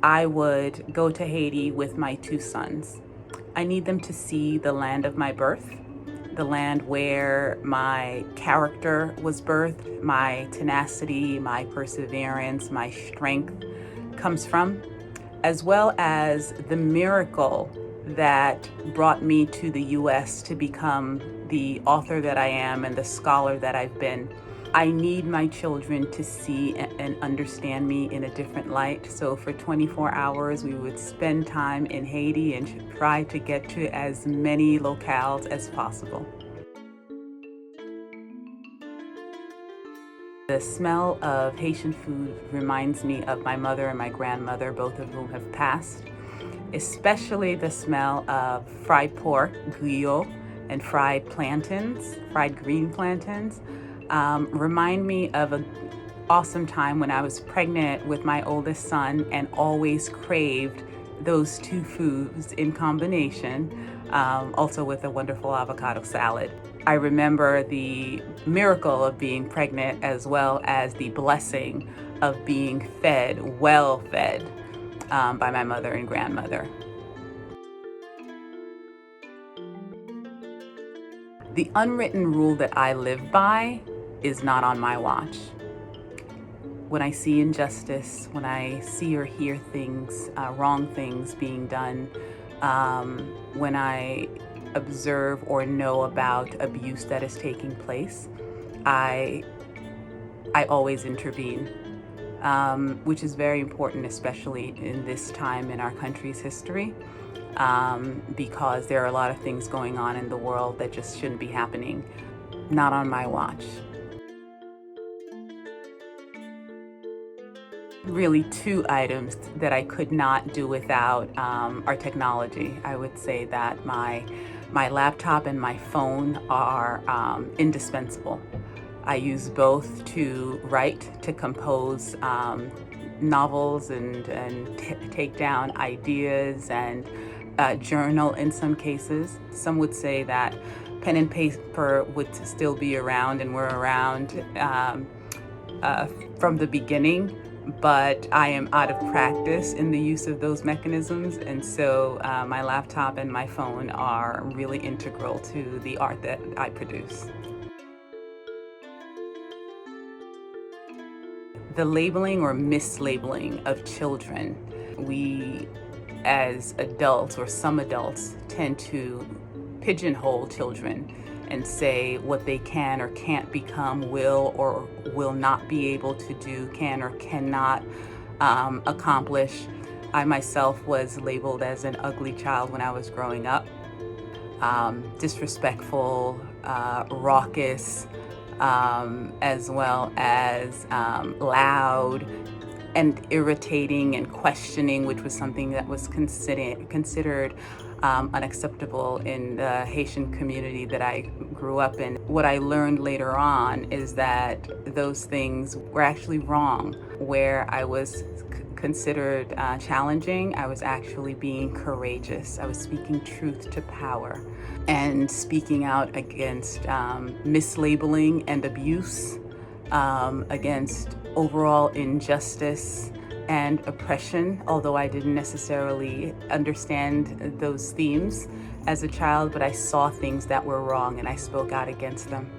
I would go to Haiti with my two sons. I need them to see the land of my birth, the land where my character was birthed, my tenacity, my perseverance, my strength comes from, as well as the miracle that brought me to the US to become the author that I am and the scholar that I've been. I need my children to see and understand me in a different light. So for 24 hours, we would spend time in Haiti and try to get to as many locales as possible. The smell of Haitian food reminds me of my mother and my grandmother, both of whom have passed, especially the smell of fried pork, griot, and fried plantains, fried green plantains. Remind me of an awesome time when I was pregnant with my oldest son and always craved those two foods in combination, also with a wonderful avocado salad. I remember the miracle of being pregnant as well as the blessing of being fed, well fed, by my mother and grandmother. The unwritten rule that I live by is not on my watch. When I see injustice, when I see or hear things, wrong things being done, when I observe or know about abuse that is taking place, I always intervene, which is very important, especially in this time in our country's history, because there are a lot of things going on in the world that just shouldn't be happening. Not on my watch. Really, two items that I could not do without are technology. I would say that my laptop and my phone are indispensable. I use both to write, to compose novels and take down ideas and journal in some cases. Some would say that pen and paper would still be around and were around from the beginning, but I am out of practice in the use of those mechanisms, and so my laptop and my phone are really integral to the art that I produce. The labeling or mislabeling of children. We, as adults, or some adults, tend to pigeonhole children and say what they can or can't become, will or will not be able to do, can or cannot accomplish. I myself was labeled as an ugly child when I was growing up. Disrespectful, raucous, as well as loud and irritating and questioning, which was something that was considered unacceptable in the Haitian community that I grew up in. What I learned later on is that those things were actually wrong. Where I was considered challenging, I was actually being courageous. I was speaking truth to power and speaking out against mislabeling and abuse, against overall injustice and oppression, although I didn't necessarily understand those themes as a child, but I saw things that were wrong and I spoke out against them.